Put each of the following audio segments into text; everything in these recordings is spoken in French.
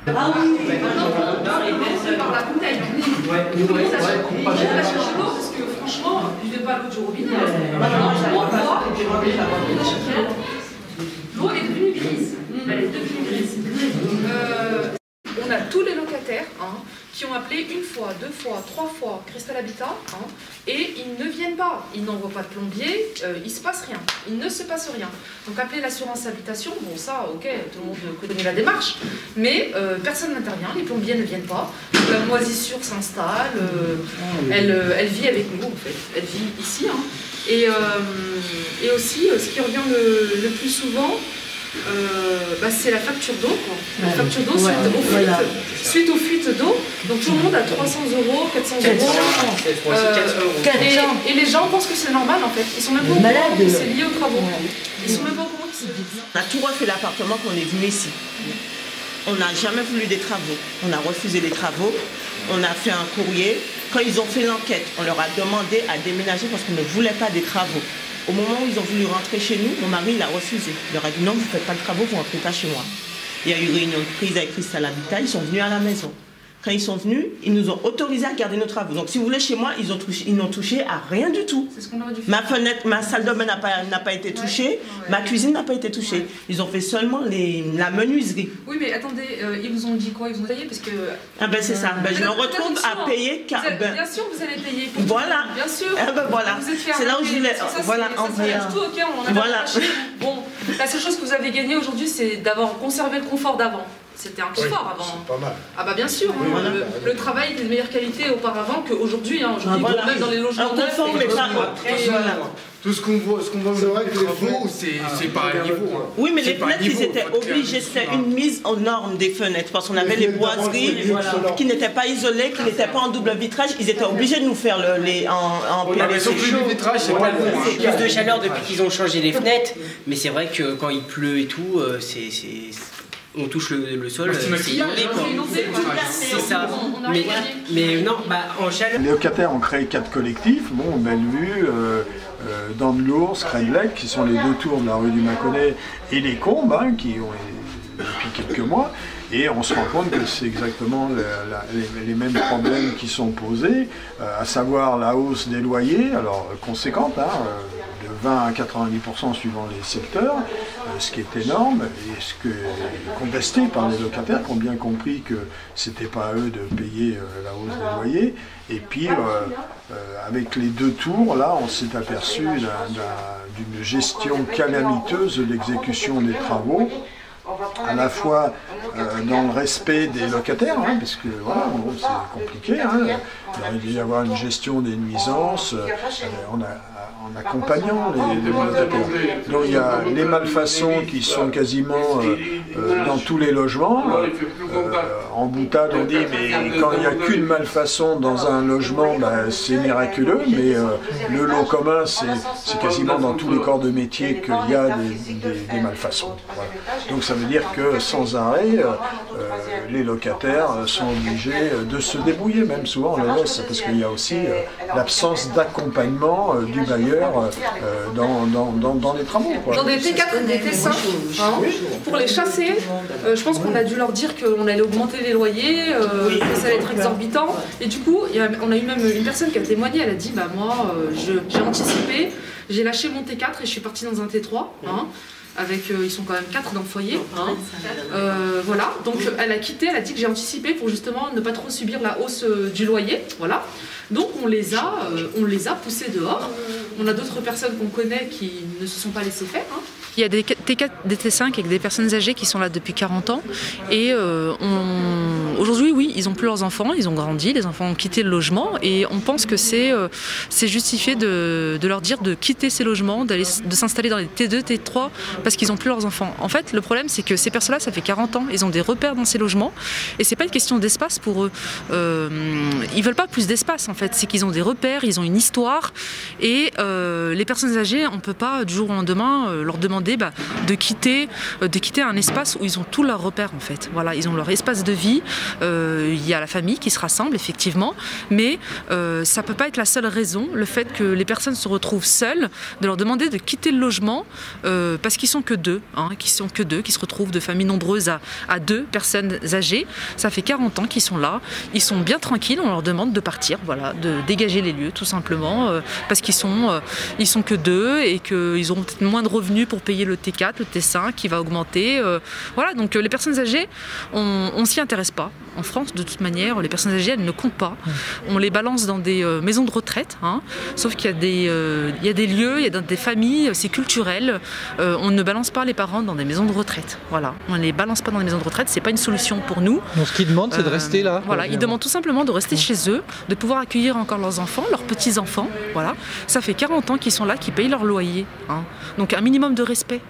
Ah oui, maintenant, on commence par la bouteille. On va chercher l'eau parce que franchement, je ne vais pas l'eau du robinet. L'eau est devenue grise. Elle est devenue grise. On a tous les locataires qui ont appelé une fois, deux fois, trois fois Cristal Habitat et ils ne viennent pas. Ils n'envoient pas de plombier, il ne se passe rien. Il ne se passe rien. Donc appeler l'assurance habitation, bon ça, ok, tout le monde connaît la démarche, mais personne n'intervient, les plombiers ne viennent pas. La moisissure s'installe, elle vit avec nous en fait. Elle vit ici. Et aussi, ce qui revient le plus souvent, c'est la facture d'eau. La facture d'eau suite aux fuites d'eau. Donc tout le monde a 300 €, 400 €. Et les gens pensent que c'est normal en fait. Ils sont même pas au courant que c'est lié aux travaux. Ils sont même pas au courant que c'est lié. On a tout refait l'appartement qu'on est venu ici. On n'a jamais voulu des travaux. On a refusé les travaux. On a fait un courrier. Quand ils ont fait l'enquête, on leur a demandé à déménager parce qu'on ne voulait pas des travaux. Au moment où ils ont voulu rentrer chez nous, mon mari l'a refusé. Il leur a dit non, vous ne faites pas de travaux, vous ne rentrez pas chez moi. Il y a eu réunion de prise avec Cristal Habitat, ils sont venus à la maison. Quand ils sont venus, ils nous ont autorisés à garder nos travaux. Donc si vous voulez, chez moi, ils n'ont touché à rien du tout. C'est ce qu'on aurait dû faire. Ma fenêtre, ma salle de bain n'a pas été touchée, ma cuisine n'a pas été touchée. Ils ont fait seulement la menuiserie. Oui, mais attendez, ils vous ont dit quoi? Ils vous ont taillé parce que... Ah ben c'est ça, je me retrouve à payer... Bien sûr, vous allez payer. Voilà. Bien sûr. Voilà. C'est là où je voulais... Voilà, en venir. Voilà. Bon, la seule chose que vous avez gagnée aujourd'hui, c'est d'avoir conservé le confort d'avant. C'était un confort avant. C'est pas mal. Ah bah bien sûr, le travail est de meilleure qualité auparavant qu'aujourd'hui. Même dans les logements neufs. Tout ce qu'on voit, les travaux, c'est pas à niveau. Oui, mais les fenêtres, ils étaient obligés, c'était une mise aux normes des fenêtres, parce qu'on avait les boiseries qui n'étaient pas isolées, qui n'étaient pas en double vitrage, ils étaient obligés de nous faire en PVC. Le vitrage, c'est pas bon. C'est plus de chaleur depuis qu'ils ont changé les fenêtres, mais c'est vrai que quand il pleut et tout, on touche le sol, c'est inondé quoi. C'est ça. Mais non, en chaleur. Les locataires ont créé 4 collectifs, Bellevue, Dents de l'Ours, Crédelec, qui sont les 2 tours de la rue du Mâconnais, et les Combes, qui ont depuis quelques mois. Et on se rend compte que c'est exactement les mêmes problèmes qui sont posés, à savoir la hausse des loyers, alors conséquente, de 20 à 90% suivant les secteurs, ce qui est énorme, et ce qui est contesté par les locataires qui ont bien compris que c'était pas à eux de payer la hausse des loyers. Et puis, avec les 2 tours, là, on s'est aperçu d'une gestion calamiteuse de l'exécution des travaux, à la fois dans le respect des locataires, parce que voilà, c'est compliqué, il aurait dû y avoir une gestion des nuisances en accompagnant les locataires. Donc il y a les malfaçons qui sont quasiment dans tous les logements. En boutade on dit mais quand il n'y a qu'une malfaçon dans un logement, c'est miraculeux, mais le lot commun c'est quasiment dans tous les corps de métier qu'il y a des malfaçons. Voilà. Donc ça veut dire que sans arrêt, les locataires sont obligés de se débrouiller, même souvent on les laisse, parce qu'il y a aussi l'absence d'accompagnement du bailleur dans les travaux. Dans des T4 et des T5, pour les chasser, je pense qu'on a dû leur dire qu'on allait augmenter les loyers, que ça allait être exorbitant, et du coup, on a eu même une personne qui a témoigné, elle a dit, moi, j'ai anticipé, j'ai lâché mon T4 et je suis partie dans un T3, avec, ils sont quand même 4 dans le foyer, voilà, donc elle a quitté, elle a dit que j'ai anticipé pour justement ne pas trop subir la hausse du loyer, voilà, donc on les a poussés dehors. On a d'autres personnes qu'on connaît qui ne se sont pas laissées faire. Il y a des T4, des T5 avec des personnes âgées qui sont là depuis 40 ans et aujourd'hui oui, aujourd'hui, ils n'ont plus leurs enfants, ils ont grandi, les enfants ont quitté le logement et on pense que c'est justifié de leur dire de quitter ces logements, de s'installer dans les T2, T3 parce qu'ils n'ont plus leurs enfants. En fait, le problème c'est que ces personnes-là, ça fait 40 ans, ils ont des repères dans ces logements et c'est pas une question d'espace pour eux. Ils veulent pas plus d'espace en fait, c'est qu'ils ont des repères, ils ont une histoire et les personnes âgées, on peut pas du jour au lendemain leur demander de quitter un espace où ils ont tous leurs repères en fait. Voilà, ils ont leur espace de vie, il y a la famille qui se rassemble effectivement, mais ça peut pas être la seule raison, le fait que les personnes se retrouvent seules, de leur demander de quitter le logement parce qu'ils sont que deux, qui se retrouvent de familles nombreuses à 2 personnes âgées. Ça fait 40 ans qu'ils sont là, ils sont bien tranquilles, on leur demande de partir, voilà, de dégager les lieux tout simplement, parce qu'ils sont que 2 et qu'ils auront peut-être moins de revenus pour payer le T4, le T5 qui va augmenter. Voilà, donc les personnes âgées, on s'y intéresse pas. En France, de toute manière, les personnes âgées, elles ne comptent pas. On les balance dans des maisons de retraite, sauf qu'il y a des lieux, il y a des familles, c'est culturel. On ne balance pas les parents dans des maisons de retraite. Voilà, on ne les balance pas dans des maisons de retraite, c'est pas une solution pour nous. Donc ce qu'ils demandent, c'est de rester là. Voilà, ils demandent tout simplement de rester chez eux, de pouvoir accueillir encore leurs enfants, leurs petits-enfants. Voilà, ça fait 40 ans qu'ils sont là, qu'ils payent leur loyer. Donc un minimum de respect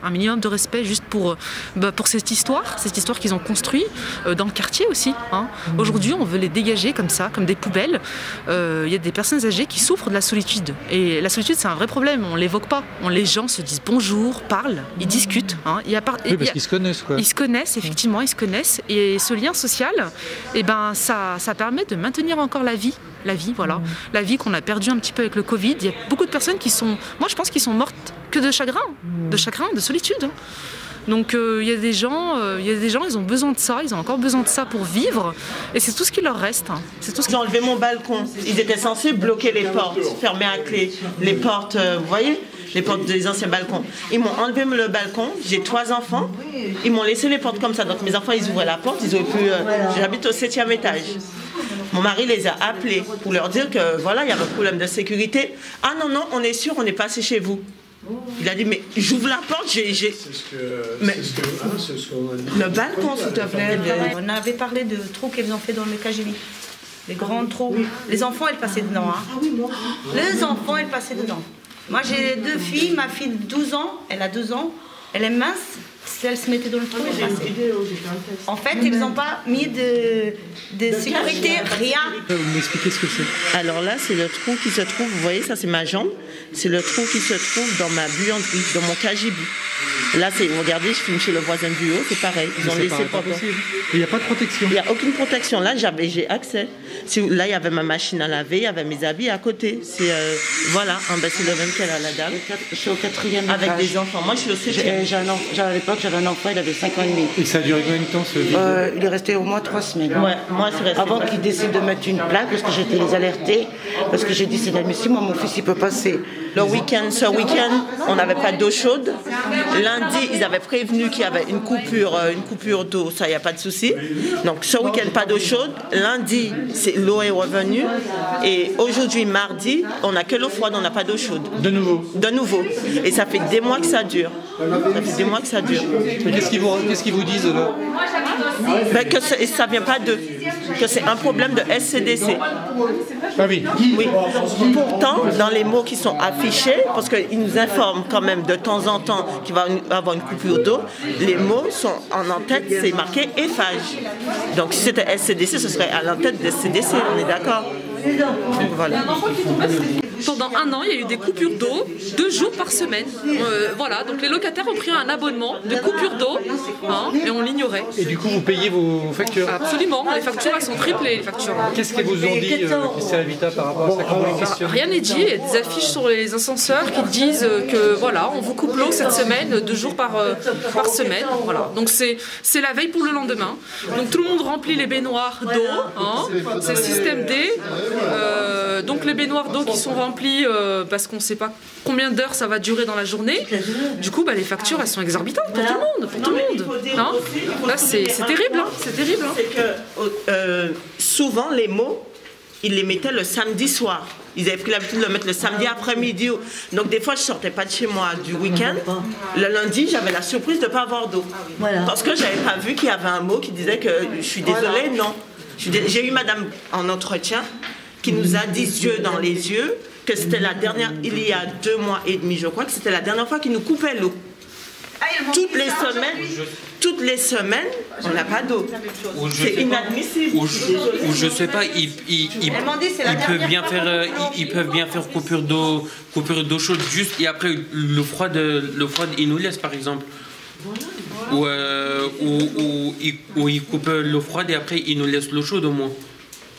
juste pour cette histoire qu'ils ont construite dans le quartier aussi. Aujourd'hui, on veut les dégager comme ça, comme des poubelles. Il y a des personnes âgées qui souffrent de la solitude. Et la solitude, c'est un vrai problème, on ne l'évoque pas. Les gens se disent bonjour, parlent, ils discutent. Oui, parce qu'ils se connaissent, quoi. Ils se connaissent, effectivement, ils se connaissent. Et ce lien social, ça permet de maintenir encore la vie, voilà. La vie qu'on a perdue un petit peu avec le Covid. Il y a beaucoup de personnes moi je pense qu'ils sont mortes que de chagrin, de solitude. Donc il y a des gens, ils ont besoin de ça, ils ont encore besoin de ça pour vivre, et c'est tout ce qui leur reste. Ils ont enlevé mon balcon, ils étaient censés bloquer les portes, fermer à clé les portes, vous voyez, les portes des anciens balcons. Ils m'ont enlevé le balcon, j'ai 3 enfants, ils m'ont laissé les portes comme ça, donc mes enfants ils ouvraient la porte, ils auraient pu, j'habite au 7e étage. Mon mari les a appelés pour leur dire que voilà, il y avait un problème de sécurité. Ah non, on est sûr, on est passé chez vous. Il a dit, mais j'ouvre la porte, C'est ce qu'on a dit. Le balcon, s'il te plaît. On avait parlé de trous qu'ils ont fait dans le KGB. Les grands trous. Les enfants, elles passaient dedans. Les enfants, elles passaient dedans. Moi, j'ai 2 filles. Ma fille de 12 ans, elle a 2 ans. Elle est mince. Si elle se mettait dans le trou, elle passait. En fait, ils n'ont pas mis de sécurité, rien. Vous m'expliquez ce que c'est? Alors là, c'est le trou qui se trouve, vous voyez, ça c'est ma jambe. C'est le trou qui se trouve dans ma buanderie, dans mon KGB. Là, regardez, je filme chez le voisin du haut, c'est pareil. Ils ont laissé pas possible. Il n'y a pas de protection. Il n'y a aucune protection. Là, j'ai accès. Là, il y avait ma machine à laver, il y avait mes habits à côté. Voilà, c'est le même qu'elle a la dame. Je suis au 4e étage. Avec des enfants. Moi, je suis au 7e. À l'époque, j'avais un enfant, il avait 5 ans et demi. Et ça a duré combien de temps ce vide? Il est resté au moins 3 semaines. Ouais, moi, c'est resté. Avant qu'il décide de mettre une plaque, parce que j'étais les alertée, parce que j'ai dit, c'est inadmissible, moi, mon fils, il peut passer. Ce week-end, on n'avait pas d'eau chaude. Lundi, ils avaient prévenu qu'il y avait une coupure d'eau, ça, il n'y a pas de souci. Donc, ce week-end, pas d'eau chaude. Lundi, l'eau est revenue. Et aujourd'hui, mardi, on n'a que l'eau froide, on n'a pas d'eau chaude. De nouveau. Et ça fait des mois que ça dure. Qu'est-ce qu'ils vous disent là? Que ça ne vient pas d'eux. Que c'est un problème de SCDC. Ah oui. Oui. Pourtant, dans les mots qui sont affichés, parce qu'ils nous informent quand même de temps en temps qu'il va y avoir une coupure d'eau, les mots sont en en-tête, c'est marqué EFAGE. Donc si c'était SCDC, ce serait à l'en-tête de SCDC, on est d'accord? Donc voilà. Pendant 1 an, il y a eu des coupures d'eau 2 jours par semaine. Voilà, donc les locataires ont pris un abonnement de coupure d'eau et on l'ignorait. Et du coup, vous payez vos factures? Absolument, les factures elles sont triplées. Les factures. Qu'est-ce qu'ils vous ont dit, Christelle Habitat, par rapport à ça? Comment les questionner? Rien n'est dit, il y a des affiches sur les ascenseurs qui disent que voilà, on vous coupe l'eau cette semaine, 2 jours par semaine. Voilà. Donc c'est la veille pour le lendemain. Donc tout le monde remplit les baignoires d'eau, c'est le système D. Donc les baignoires d'eau qui sont remplies parce qu'on ne sait pas combien d'heures ça va durer dans la journée. Du coup, les factures elles sont exorbitantes pour tout le monde. Là, c'est terrible. C'est que souvent les mots, ils les mettaient le samedi soir. Ils avaient pris l'habitude de le mettre le samedi après-midi. Donc des fois, je ne sortais pas de chez moi du week-end. Le lundi, j'avais la surprise de ne pas avoir d'eau. Parce que je n'avais pas vu qu'il y avait un mot qui disait que je suis désolée, non. J'ai eu madame en entretien qui nous a dit yeux dans les yeux que c'était la dernière, il y a 2 mois et demi je crois, que c'était la dernière fois qu'ils nous coupaient l'eau. Toutes les semaines, on n'a pas d'eau. C'est inadmissible. Ou je sais pas, ils peuvent bien faire coupure d'eau chaude juste et après l'eau froide ils nous laissent par exemple. Ou ils coupent l'eau froide et après ils nous laissent l'eau chaude au moins.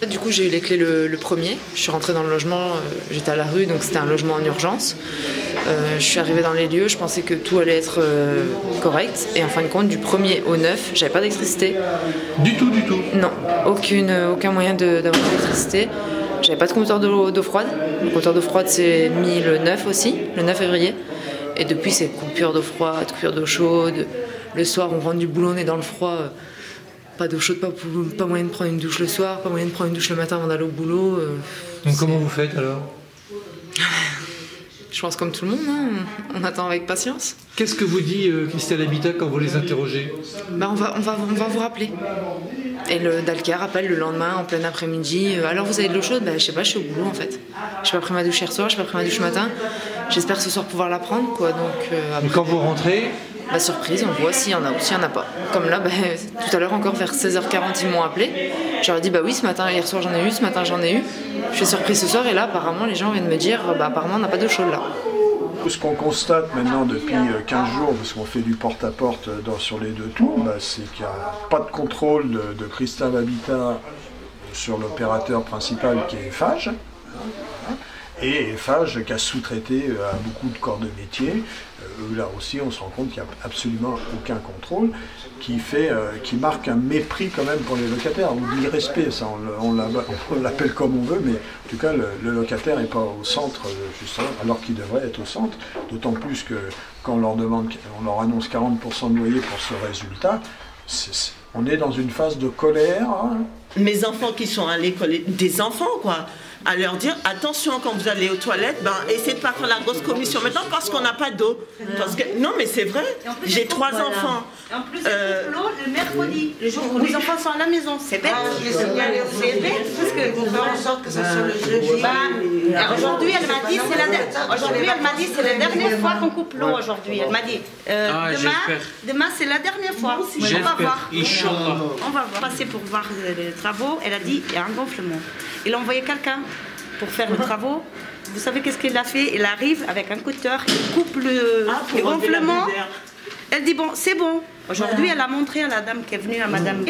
Du coup, j'ai eu les clés le premier. Je suis rentrée dans le logement, j'étais à la rue, donc c'était un logement en urgence. Je suis arrivée dans les lieux, je pensais que tout allait être correct. Et en fin de compte, du 1er au 9, j'avais pas d'électricité. Du tout? Non, aucun moyen d'avoir d'électricité. J'avais pas de compteur d'eau froide. Le compteur d'eau froide, c'est mis le 9 aussi, le 9 février. Et depuis, c'est coupure d'eau froide, coupure d'eau chaude. Le soir, on rentre du boulot, on est dans le froid. Pas d'eau chaude, pas moyen de prendre une douche le soir, pas moyen de prendre une douche le matin avant d'aller au boulot. Donc comment vous faites alors? Je pense comme tout le monde, hein. On attend avec patience. Qu'est-ce que vous dit Christelle Habitat quand vous les interrogez? On va vous rappeler. Et le Dalker rappelle le lendemain, en plein après-midi. Alors vous avez de l'eau chaude? Je sais pas, je suis au boulot en fait. J'ai pas pris ma douche hier soir, j'ai pas pris ma douche le matin. J'espère ce soir pouvoir la prendre, quoi. Donc, après, et quand vous rentrez? Surprise, on voit s'il y en a ou s'il y en a pas. Comme là, tout à l'heure encore vers 16h40, ils m'ont appelé. J'aurais dit oui, ce matin, hier soir j'en ai eu, ce matin j'en ai eu. Je suis surprise ce soir et là apparemment les gens viennent me dire apparemment on n'a pas d'eau chaude là. Ce qu'on constate maintenant depuis 15 jours, parce qu'on fait du porte-à-porte sur les 2 tours, c'est qu'il n'y a pas de contrôle de Christelle Habitat sur l'opérateur principal qui est Eiffage. Et Eiffage qui a sous-traité à beaucoup de corps de métier. Là aussi, on se rend compte qu'il n'y a absolument aucun contrôle, qui marque un mépris quand même pour les locataires, ou de l'irrespect, ça on l'appelle comme on veut, mais en tout cas le locataire n'est pas au centre, justement, alors qu'il devrait être au centre, d'autant plus que quand on leur annonce 40% de loyer pour ce résultat, on est dans une phase de colère. Hein. Mes enfants qui sont à l'école, des enfants quoi, à leur dire attention quand vous allez aux toilettes, essayez de ne pas faire la grosse commission maintenant parce qu'on n'a pas d'eau. Non mais c'est vrai, j'ai 3 enfants. Et en plus, c'est l'eau le mercredi, le jour où les enfants sont à la maison. C'est bête. C'est bête parce que vous faites en sorte que ça soit le jeudi. Aujourd'hui, elle m'a dit c'est la dernière fois qu'on coupe l'eau aujourd'hui. Elle m'a dit demain c'est la dernière fois. On va voir. On va passer pour voir les travaux. Elle a dit il y a un gonflement. Il a envoyé quelqu'un pour faire les travaux. Vous savez qu'est-ce qu'il a fait? Il arrive avec un cutter, il coupe le gonflement. Elle dit bon, c'est bon. Aujourd'hui, elle a montré à la dame qui est venue, à madame.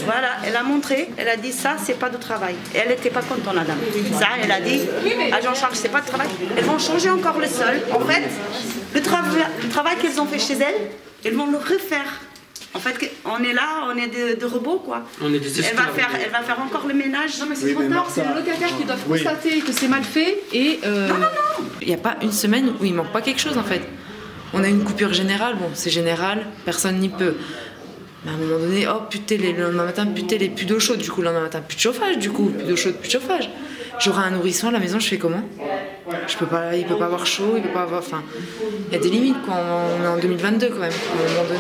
Voilà, elle a montré, elle a dit ça, c'est pas de travail. Et elle n'était pas contente, la dame. Ça, elle a dit à Jean-Charles, c'est pas de travail. Elles vont changer encore le sol. En fait, le travail qu'elles ont fait chez elles, elles vont le refaire. En fait, on est là, on est de robots, quoi. On est des esclaves. Elle va faire encore le ménage. Non, mais c'est trop tard, c'est le locataire qui doit constater que c'est mal fait et... Non. Il n'y a pas une semaine où il manque pas quelque chose, en fait. On a une coupure générale, bon, c'est général, personne n'y peut. Mais à un moment donné, plus de télé, le lendemain matin, plus de télé, plus d'eau chaude, du coup, le lendemain matin, plus de chauffage, du coup, plus d'eau chaude, plus de chauffage. J'aurai un nourrisson à la maison, je fais comment? Il peut pas avoir chaud, il peut pas avoir... Enfin, il y a des limites, quoi. On est en 2022, quand même, à un moment donné...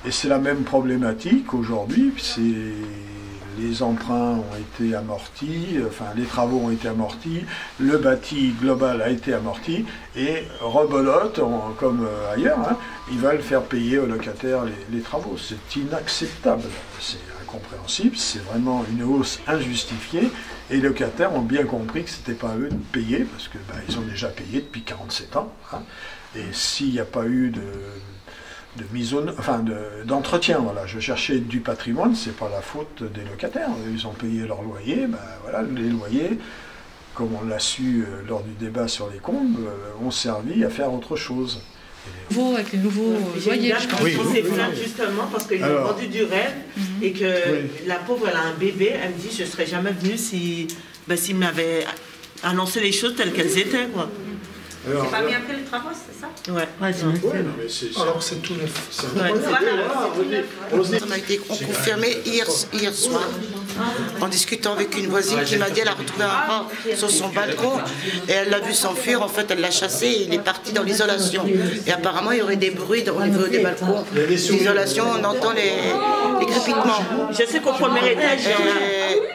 Et c'est la même problématique aujourd'hui, les emprunts ont été amortis, les travaux ont été amortis, le bâti global a été amorti, et rebelote, comme ailleurs, ils veulent faire payer aux locataires les travaux. C'est inacceptable, c'est incompréhensible, c'est vraiment une hausse injustifiée, et les locataires ont bien compris que ce n'était pas à eux de payer, parce que ils ont déjà payé depuis 47 ans, et s'il n'y a pas eu d'entretien, voilà. Je cherchais du patrimoine, c'est pas la faute des locataires. Ils ont payé leur loyer, les loyers, comme on l'a su lors du débat sur les combes, ont servi à faire autre chose. Avec les nouveaux loyers, je pense. On s'est plaint justement parce qu'ils ont vendu du rêve et que la pauvre elle a un bébé, elle me dit je serais jamais venue s'il m'avait annoncé les choses telles qu'elles étaient, quoi. C'est pas bien fait le travail, c'est ça? Ouais. Alors c'est tout neuf. On a été confirmé hier soir en discutant avec une voisine qui m'a dit qu'elle a retrouvé un rat sur son balcon et elle l'a vu s'enfuir. En fait, elle l'a chassé et il est parti dans l'isolation. Et apparemment, il y aurait des bruits au niveau des balcons. L'isolation, on entend les crépitements. Je sais qu'au premier étage,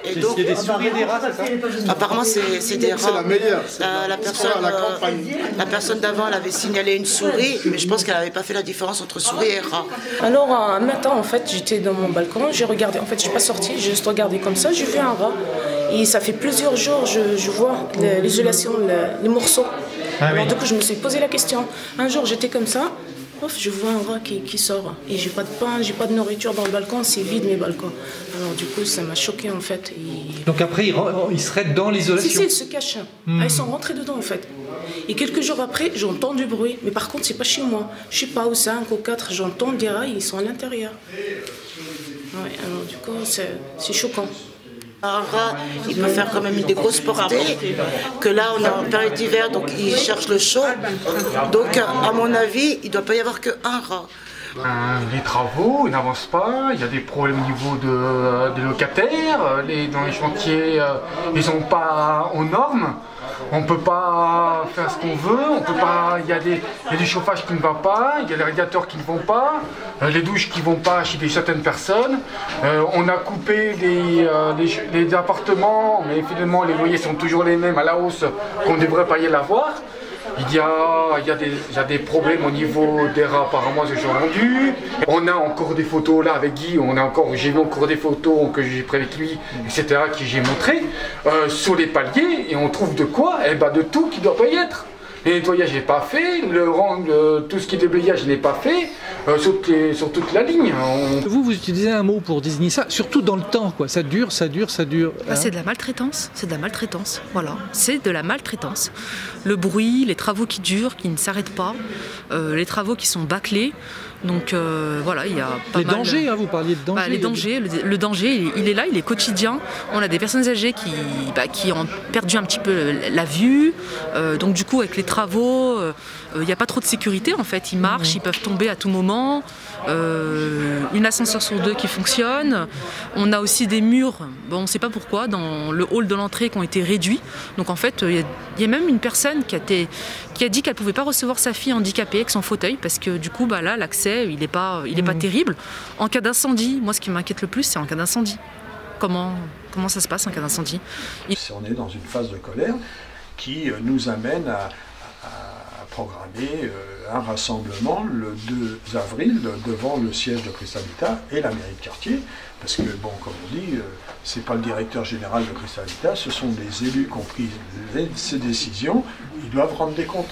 et donc, il y a des souris et des rats, c'est ça? apparemment, c'est des rats. C'est la meilleure. La personne d'avant, elle avait signalé une souris, mais je pense qu'elle n'avait pas fait la différence entre souris et rat. Alors un matin, en fait, j'étais dans mon balcon, j'ai regardé, en fait, je suis pas sortie, j'ai juste regardé comme ça, j'ai vu un rat. Et ça fait plusieurs jours, je vois l'isolation, les morceaux. Alors du coup, je me suis posé la question. Un jour, j'étais comme ça, je vois un rat qui sort. Et j'ai pas de pain, j'ai pas de nourriture dans le balcon, c'est vide mes balcons. Alors du coup, ça m'a choqué en fait. Donc après, ils seraient dans l'isolation? Si, ils se cachent. Ils sont rentrés dedans en fait. Et quelques jours après, j'entends du bruit. Mais par contre, c'est pas chez moi. Je sais pas, au 5 ou 4, j'entends des rats, ils sont à l'intérieur. Ouais, alors du coup, c'est choquant. Un rat, il peut faire quand même des grosses portées, que là on est en période d'hiver, donc il cherche le chaud. Donc à mon avis, il ne doit pas y avoir qu'un rat. Les travaux n'avancent pas, il y a des problèmes au niveau des locataires, dans les chantiers, ils sont pas aux normes. On ne peut pas faire ce qu'on veut, on peut pas. Il y a du chauffage qui ne va pas, il y a les radiateurs qui ne vont pas, les douches qui ne vont pas chez certaines personnes. On a coupé les appartements, mais finalement les loyers sont toujours les mêmes à la hausse qu'on devrait pas y l'avoir. Il y a des problèmes au niveau des rats, apparemment, je suis rendu. On a encore des photos là avec Guy, j'ai vu encore des photos que j'ai pris avec lui, etc., que j'ai montré sur les paliers, et on trouve de quoi? Eh ben de tout qui ne doit pas y être. Le nettoyage n'est pas fait, tout ce qui est déblayage n'est pas fait, sur toute la ligne. Vous utilisez un mot pour désigner ça, surtout dans le temps, quoi. Ça dure. Bah, c'est de la maltraitance, voilà. C'est de la maltraitance. Le bruit, les travaux qui durent, qui ne s'arrêtent pas, les travaux qui sont bâclés. Donc voilà, il y a pas les mal... dangers, hein, vous parliez de danger. Les dangers, le danger, il est là, il est quotidien. On a des personnes âgées qui ont perdu un petit peu la vue. Donc du coup, avec les travaux, il n'y a pas trop de sécurité en fait. Ils marchent, ils peuvent tomber à tout moment. Une ascenseur sur 2 qui fonctionne. On a aussi des murs, on ne sait pas pourquoi, dans le hall de l'entrée qui ont été réduits. Donc en fait, il y a même une personne qui a dit qu'elle ne pouvait pas recevoir sa fille handicapée avec son fauteuil parce que du coup, là, l'accès, il n'est pas terrible. En cas d'incendie, moi ce qui m'inquiète le plus, c'est en cas d'incendie. Comment ça se passe en cas d'incendie? On est dans une phase de colère qui nous amène à programmer un rassemblement le 2 avril devant le siège de Cristalhabitat et la mairie de quartier, parce que, bon, comme on dit, c'est pas le directeur général de Cristalhabitat, ce sont les élus qui ont pris ces décisions, ils doivent rendre des comptes.